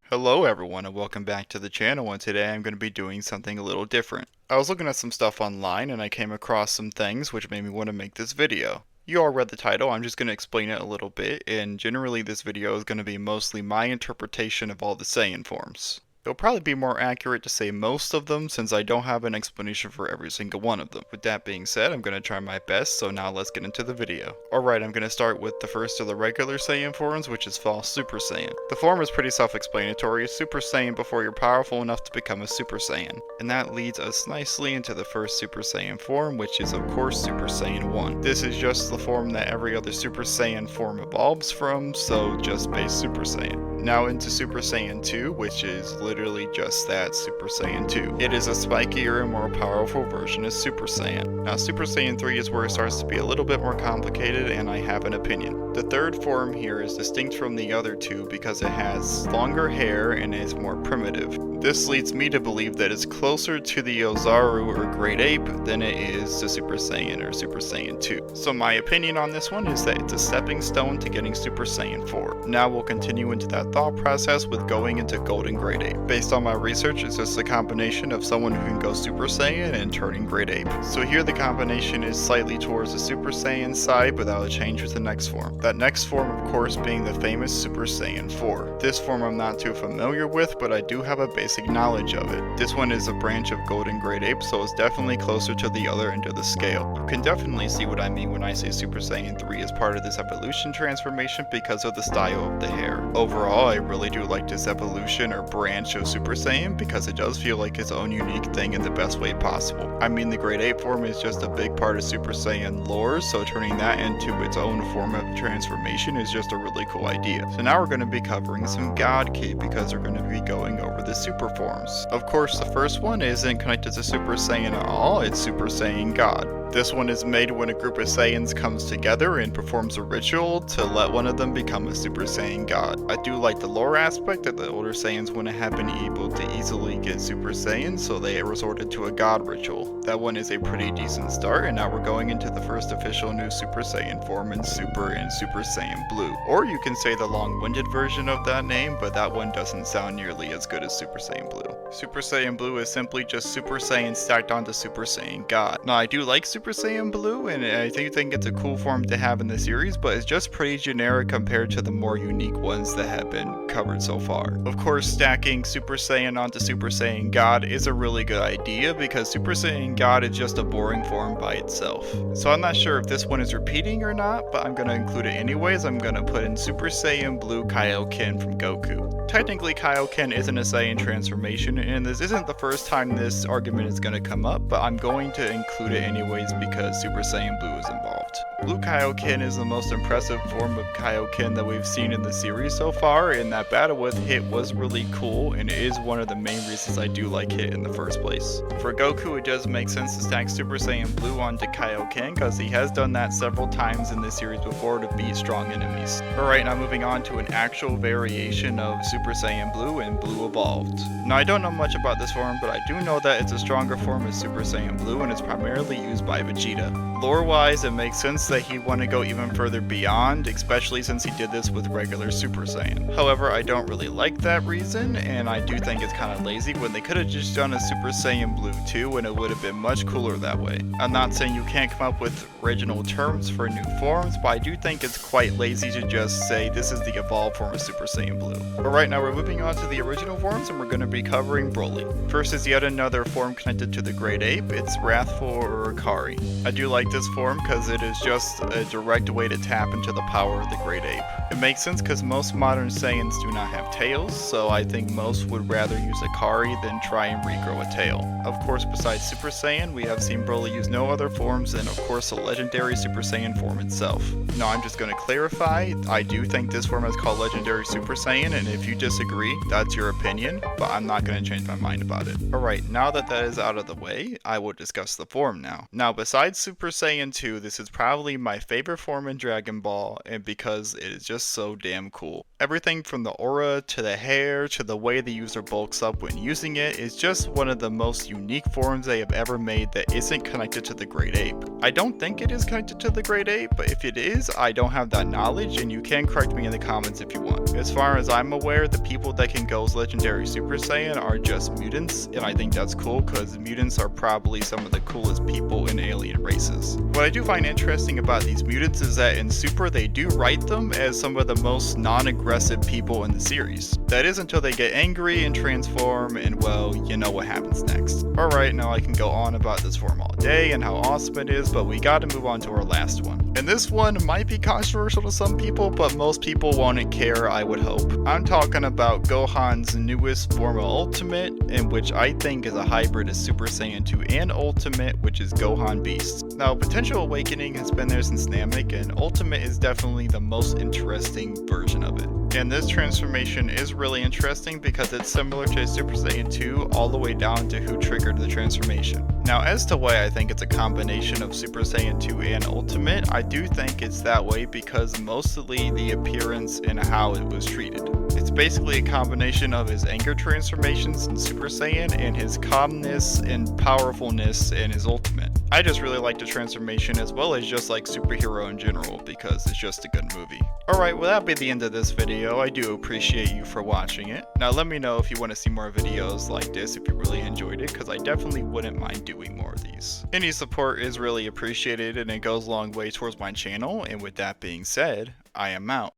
Hello everyone and welcome back to the channel, and today I'm going to be doing something a little different. I was looking at some stuff online and I came across some things which made me want to make this video. You all read the title, I'm just going to explain it a little bit, and generally this video is going to be mostly my interpretation of all the Saiyan forms. It'll probably be more accurate to say most of them since I don't have an explanation for every single one of them. With that being said, I'm going to try my best, so now let's get into the video. Alright, I'm going to start with the first of the regular Saiyan forms, which is False Super Saiyan. The form is pretty self-explanatory: Super Saiyan before you're powerful enough to become a Super Saiyan. And that leads us nicely into the first Super Saiyan form, which is of course Super Saiyan 1. This is just the form that every other Super Saiyan form evolves from, so just base Super Saiyan. Now into Super Saiyan 2, which is literally just that, Super Saiyan 2. It is a spikier and more powerful version of Super Saiyan. Now Super Saiyan 3 is where it starts to be a little bit more complicated, and I have an opinion. The third form here is distinct from the other two because it has longer hair and is more primitive. This leads me to believe that it's closer to the Ozaru or Great Ape than it is to Super Saiyan or Super Saiyan 2. So my opinion on this one is that it's a stepping stone to getting Super Saiyan 4. Now we'll continue into that thought process with going into Golden Great Ape. Based on my research, it's just a combination of someone who can go Super Saiyan and turning Great Ape. So here the combination is slightly towards the Super Saiyan side, but that'll change with the next form. That next form of course being the famous Super Saiyan 4. This form I'm not too familiar with, but I do have a basic knowledge of it. This one is a branch of Golden Great Ape, so it's definitely closer to the other end of the scale. You can definitely see what I mean when I say Super Saiyan 3 is part of this evolution transformation because of the style of the hair. Overall, I really do like this evolution or branch of Super Saiyan because it does feel like its own unique thing in the best way possible. I mean, the Great Ape form is just a big part of Super Saiyan lore, so turning that into its own form of transformation is just a really cool idea. So now we're going to be covering some God Ki because we're going to be going over the super forms. Of course, the first one isn't connected to Super Saiyan at all, it's Super Saiyan God. This one is made when a group of Saiyans comes together and performs a ritual to let one of them become a Super Saiyan God. I do like the lore aspect that the older Saiyans wouldn't have been able to easily get Super Saiyan, so they resorted to a God ritual. That one is a pretty decent start, and now we're going into the first official new Super Saiyan form in Super and Super Saiyan Blue. Or you can say the long-winded version of that name, but that one doesn't sound nearly as good as Super Saiyan Blue. Super Saiyan Blue is simply just Super Saiyan stacked onto Super Saiyan God. Now I do like Super Saiyan Blue, and I do think it's a cool form to have in the series, but it's just pretty generic compared to the more unique ones that have been covered so far. Of course, stacking Super Saiyan onto Super Saiyan God is a really good idea because Super Saiyan God is just a boring form by itself. So I'm not sure if this one is repeating or not, but I'm going to include it anyways. I'm going to put in Super Saiyan Blue Kaioken from Goku. Technically, Kaioken isn't a Saiyan transformation, and this isn't the first time this argument is going to come up, but I'm going to include it anyways because Super Saiyan Blue is involved. Blue Kaioken is the most impressive form of Kaioken that we've seen in the series so far, and that battle with Hit was really cool, and it is one of the main reasons I do like Hit in the first place. For Goku, it does make sense to stack Super Saiyan Blue onto Kaioken because he has done that several times in this series before to beat strong enemies. Alright, now moving on to an actual variation of Super Saiyan Blue and Blue Evolved. Now I don't know much about this form, but I do know that it's a stronger form of Super Saiyan Blue and it's primarily used by Vegeta. Lore-wise, it makes sense that he'd want to go even further beyond, especially since he did this with regular Super Saiyan. However, I don't really like that reason, and I do think it's kind of lazy when they could have just done a Super Saiyan Blue 2 and it would have been much cooler that way. I'm not saying you can't come up with original terms for new forms, but I do think it's quite lazy to just say this is the evolved form of Super Saiyan Blue. Alright, now we're moving on to the original forms and we're going to be covering Broly. First is yet another form connected to the Great Ape. It's Wrathful or Akari. I do like this form because it is just a direct way to tap into the power of the Great Ape. It makes sense because most modern Saiyans do not have tails, so I think most would rather use Akari than try and regrow a tail. Of course, besides Super Saiyan, we have seen Broly use no other forms and of course the legendary Super Saiyan form itself. Now I'm just going to clarify, I do think this form is called Legendary Super Saiyan, and if you disagree, that's your opinion, but I'm not going to change my mind about it. Alright, now that that is out of the way, I will discuss the form now. Now besides Super Saiyan 2, this is probably my favorite form in Dragon Ball, and because it is just so damn cool. Everything from the aura to the hair to the way the user bulks up when using it is just one of the most unique forms they have ever made that isn't connected to the Great Ape. I don't think it is connected to the Great Ape, but if it is, I don't have that knowledge, and you can correct me in the comments if you want. As far as I'm aware, the people that can go as Legendary Super Saiyan are just mutants, and I think that's cool because mutants are probably some of the coolest people in alien races. What I do find interesting about these mutants is that in Super they do write them as some of the most non-aggressive people in the series. That is until they get angry and transform, and well, you know what happens next. Alright, now I can go on about this form all day and how awesome it is, but we gotta move on to our last one. And this one might be controversial to some people, but most people won't care, I would hope. I'm talking about Gohan's newest form of Ultimate, in which I think is a hybrid of Super Saiyan 2 and Ultimate, which is Gohan Beast. Now, Potential Awakening has been there since Namek, and Ultimate is definitely the most interesting version of it. And this transformation is really interesting because it's similar to Super Saiyan 2 all the way down to who triggered the transformation. Now, as to why I think it's a combination of Super Saiyan 2 and Ultimate, I do think it's that way because mostly the appearance and how it was treated. It's basically a combination of his anger transformations in Super Saiyan and his calmness and powerfulness in his Ultimate. I just really like the transformation as well as just like superhero in general because it's just a good movie. Alright, well that'll be the end of this video. I do appreciate you for watching it. Now let me know if you want to see more videos like this if you really enjoyed it, because I definitely wouldn't mind doing more of these. Any support is really appreciated and it goes a long way towards my channel, and with that being said, I am out.